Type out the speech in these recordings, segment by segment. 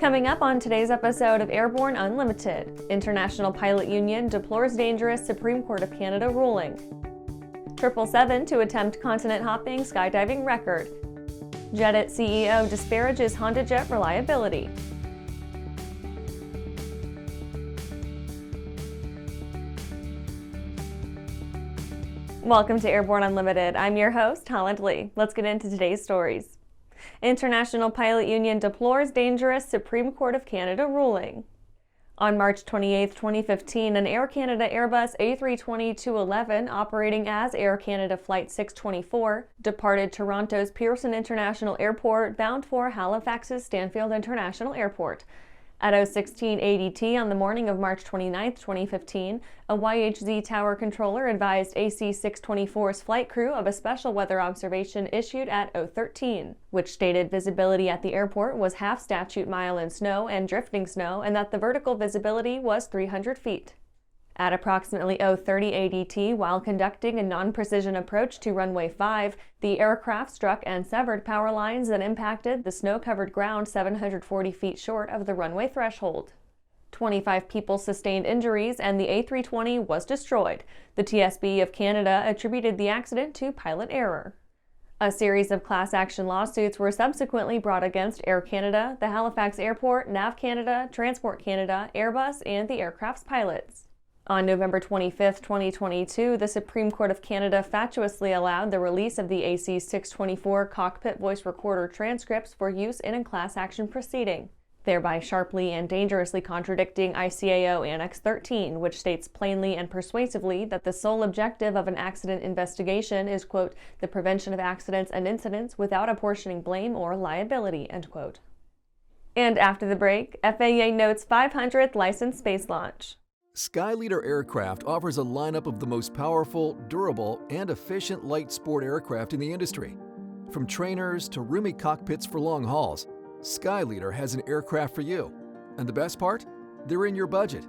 Coming up on today's episode of Airborne Unlimited, International Pilot Union deplores dangerous Supreme Court of Canada ruling. 777 to attempt continent hopping skydiving record. JetClub CEO disparages HondaJet reliability. Welcome to Airborne Unlimited. I'm your host, Holland Lee. Let's get into today's stories. International Pilot Union deplores dangerous Supreme Court of Canada ruling. On March 28, 2015, an Air Canada Airbus A320-211 operating as Air Canada Flight 624 departed Toronto's Pearson International Airport bound for Halifax's Stanfield International Airport. At 0:16 ADT on the morning of March 29, 2015, a YHZ tower controller advised AC624's flight crew of a special weather observation issued at 0:13, which stated visibility at the airport was half statute mile in snow and drifting snow and that the vertical visibility was 300 feet. At approximately 0:30 ADT, while conducting a non-precision approach to runway 5, the aircraft struck and severed power lines that impacted the snow-covered ground 740 feet short of the runway threshold. 25 people sustained injuries and the A320 was destroyed. The TSB of Canada attributed the accident to pilot error. A series of class action lawsuits were subsequently brought against Air Canada, the Halifax Airport, NAV Canada, Transport Canada, Airbus, and the aircraft's pilots. On November 25, 2022, the Supreme Court of Canada fatuously allowed the release of the AC624 Cockpit Voice Recorder transcripts for use in a class action proceeding, thereby sharply and dangerously contradicting ICAO Annex 13, which states plainly and persuasively that the sole objective of an accident investigation is, quote, the prevention of accidents and incidents without apportioning blame or liability, end quote. And after the break, FAA notes 500th licensed space launch. Skyleader Aircraft offers a lineup of the most powerful, durable, and efficient light sport aircraft in the industry. From trainers to roomy cockpits for long hauls, Skyleader has an aircraft for you. And the best part? They're in your budget.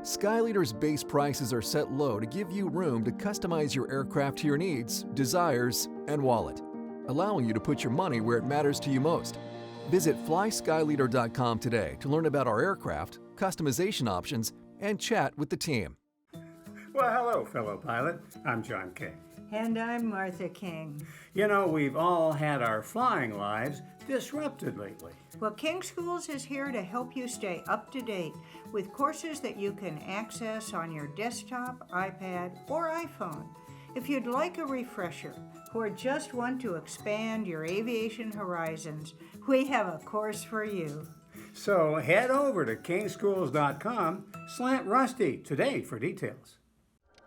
Skyleader's base prices are set low to give you room to customize your aircraft to your needs, desires, and wallet, allowing you to put your money where it matters to you most. Visit flyskyleader.com today to learn about our aircraft, customization options, and chat with the team. Well, hello, fellow pilot. I'm John King. And I'm Martha King. You know, we've all had our flying lives disrupted lately. Well, King Schools is here to help you stay up to date with courses that you can access on your desktop, iPad, or iPhone. If you'd like a refresher or just want to expand your aviation horizons, we have a course for you. So head over to kingschools.com/rusty today for details.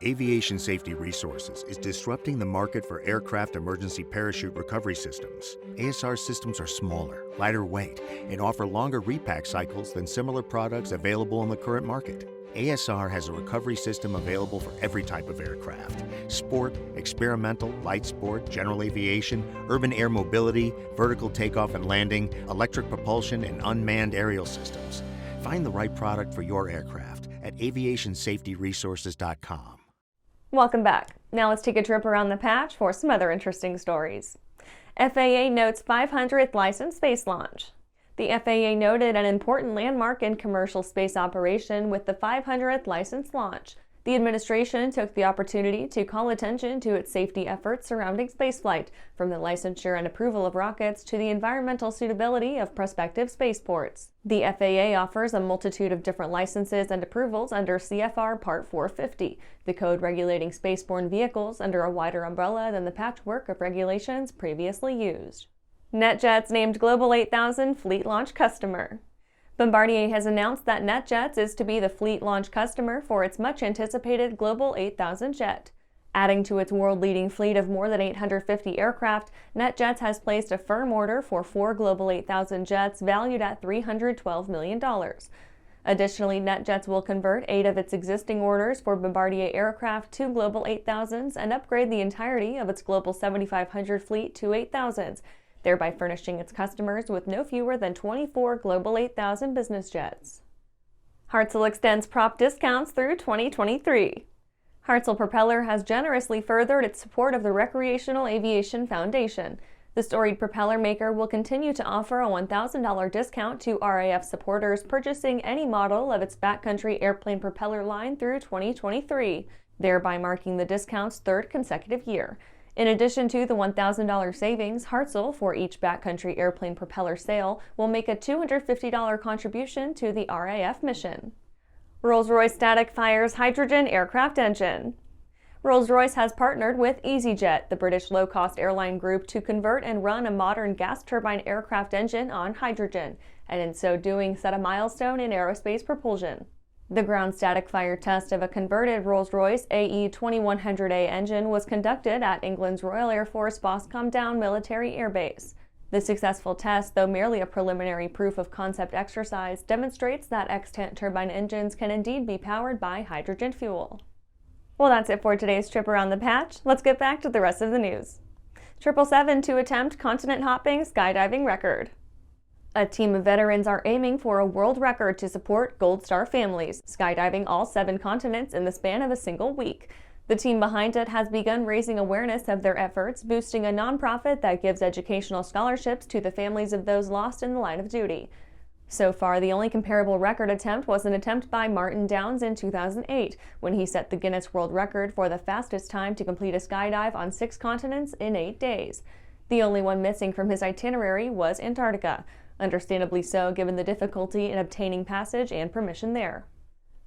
Aviation Safety Resources is disrupting the market for aircraft emergency parachute recovery systems. ASR systems are smaller, lighter weight, and offer longer repack cycles than similar products available in the current market. ASR has a recovery system available for every type of aircraft: sport, experimental, light sport, general aviation, urban air mobility, vertical takeoff and landing, electric propulsion, and unmanned aerial systems. Find the right product for your aircraft at aviationsafetyresources.com. Welcome back. Now let's take a trip around the patch for some other interesting stories. FAA notes 500th licensed space launch. The FAA noted an important landmark in commercial space operation with the 500th licensed launch. The administration took the opportunity to call attention to its safety efforts surrounding spaceflight, from the licensure and approval of rockets to the environmental suitability of prospective spaceports. The FAA offers a multitude of different licenses and approvals under CFR Part 450, the code regulating spaceborne vehicles under a wider umbrella than the patchwork of regulations previously used. NetJets named Global 8000 fleet launch customer. Bombardier has announced that NetJets is to be the fleet launch customer for its much-anticipated Global 8000 jet. Adding to its world-leading fleet of more than 850 aircraft, NetJets has placed a firm order for 4 Global 8000 jets valued at $312 million. Additionally, NetJets will convert 8 of its existing orders for Bombardier aircraft to Global 8000s and upgrade the entirety of its Global 7500 fleet to 8000s, thereby furnishing its customers with no fewer than 24 Global 8000 business jets. Hartzell extends prop discounts through 2023. Hartzell Propeller has generously furthered its support of the Recreational Aviation Foundation. The storied propeller maker will continue to offer a $1,000 discount to RAF supporters purchasing any model of its backcountry airplane propeller line through 2023, thereby marking the discount's third consecutive year. In addition to the $1,000 savings, Hartzell, for each backcountry airplane propeller sale, will make a $250 contribution to the RAF mission. Rolls-Royce static fires hydrogen aircraft engine. Rolls-Royce has partnered with EasyJet, the British low-cost airline group, to convert and run a modern gas turbine aircraft engine on hydrogen, and in so doing set a milestone in aerospace propulsion. The ground static fire test of a converted Rolls-Royce AE2100A engine was conducted at England's Royal Air Force Boscombe Down Military Air Base. The successful test, though merely a preliminary proof of concept exercise, demonstrates that extant turbine engines can indeed be powered by hydrogen fuel. Well, that's it for today's trip around the patch. Let's get back to the rest of the news. 777 to attempt continent-hopping skydiving record. A team of veterans are aiming for a world record to support Gold Star families, skydiving all 7 continents in the span of a single week. The team behind it has begun raising awareness of their efforts, boosting a nonprofit that gives educational scholarships to the families of those lost in the line of duty. So far, the only comparable record attempt was an attempt by Martin Downs in 2008, when he set the Guinness World Record for the fastest time to complete a skydive on 6 continents in 8 days. The only one missing from his itinerary was Antarctica, understandably so given the difficulty in obtaining passage and permission there.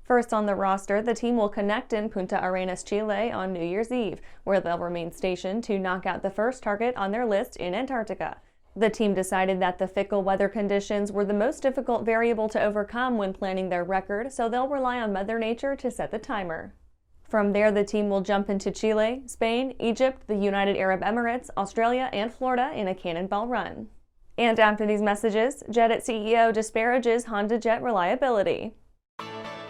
First on the roster, the team will connect in Punta Arenas, Chile on New Year's Eve, where they'll remain stationed to knock out the first target on their list in Antarctica. The team decided that the fickle weather conditions were the most difficult variable to overcome when planning their record, so they'll rely on Mother Nature to set the timer. From there, the team will jump into Chile, Spain, Egypt, the United Arab Emirates, Australia, and Florida in a cannonball run. And after these messages, JetClub CEO disparages HondaJet reliability.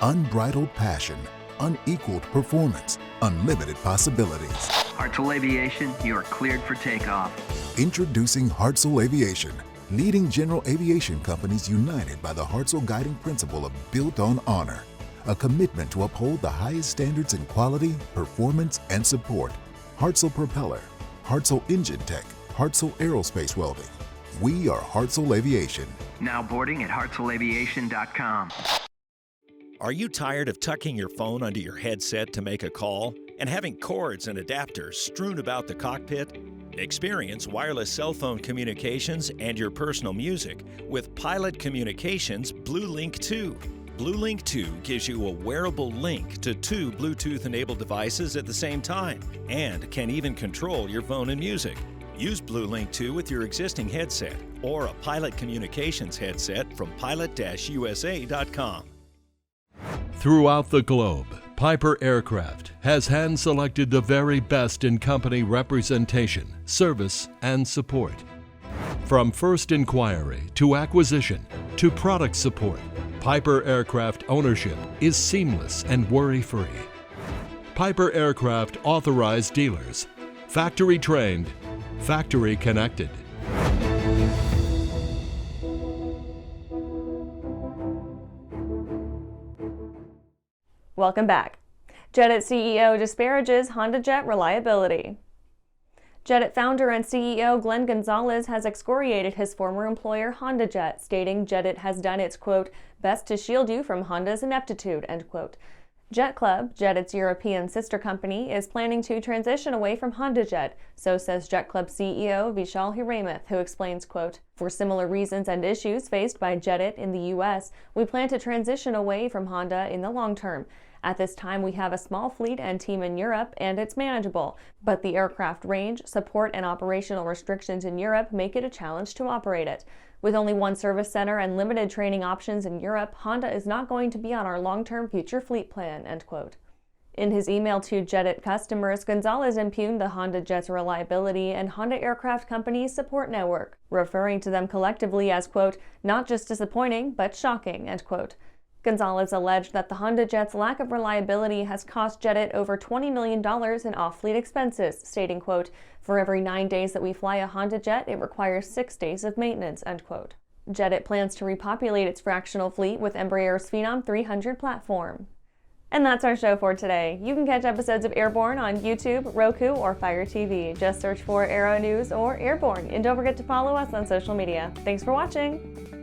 Unbridled passion, unequaled performance, unlimited possibilities. Hartzell Aviation, you are cleared for takeoff. Introducing Hartzell Aviation, leading general aviation companies united by the Hartzell guiding principle of built on honor, a commitment to uphold the highest standards in quality, performance, and support. Hartzell Propeller, Hartzell Engine Tech, Hartzell Aerospace Welding. We are Hartzell Aviation. Now boarding at hartzellaviation.com. Are you tired of tucking your phone under your headset to make a call and having cords and adapters strewn about the cockpit? Experience wireless cell phone communications and your personal music with Pilot Communications BlueLink 2. BlueLink 2 gives you a wearable link to 2 Bluetooth-enabled devices at the same time and can even control your phone and music. Use BlueLink 2 with your existing headset or a Pilot Communications headset from pilot-usa.com. Throughout the globe, Piper Aircraft has hand-selected the very best in company representation, service, and support. From first inquiry to acquisition to product support, Piper Aircraft ownership is seamless and worry-free. Piper Aircraft authorized dealers, factory trained, factory connected. Welcome back. JetClub CEO disparages HondaJet reliability. JetClub founder and CEO Glenn Gonzalez has excoriated his former employer HondaJet, stating JetClub has done its, quote, best to shield you from Honda's ineptitude, end quote. JetClub, JetClub's European sister company, is planning to transition away from HondaJet, so says JetClub CEO Vishal Hiremath, who explains, quote, for similar reasons and issues faced by JetClub in the U.S., we plan to transition away from Honda in the long term. At this time, we have a small fleet and team in Europe, and it's manageable, but the aircraft range, support, and operational restrictions in Europe make it a challenge to operate it. With only one service center and limited training options in Europe, Honda is not going to be on our long-term future fleet plan, end quote. In his email to JetClub customers, Gonzalez impugned the HondaJet's reliability and Honda Aircraft Company's support network, referring to them collectively as, quote, not just disappointing, but shocking, end quote. Gonzalez alleged that the HondaJet's lack of reliability has cost JetClub over $20 million in off-fleet expenses, stating, quote, for every 9 days that we fly a HondaJet, it requires 6 days of maintenance, end quote. JetClub plans to repopulate its fractional fleet with Embraer's Phenom 300 platform. And that's our show for today. You can catch episodes of Airborne on YouTube, Roku, or Fire TV. Just search for Aero-News or Airborne, and don't forget to follow us on social media. Thanks for watching.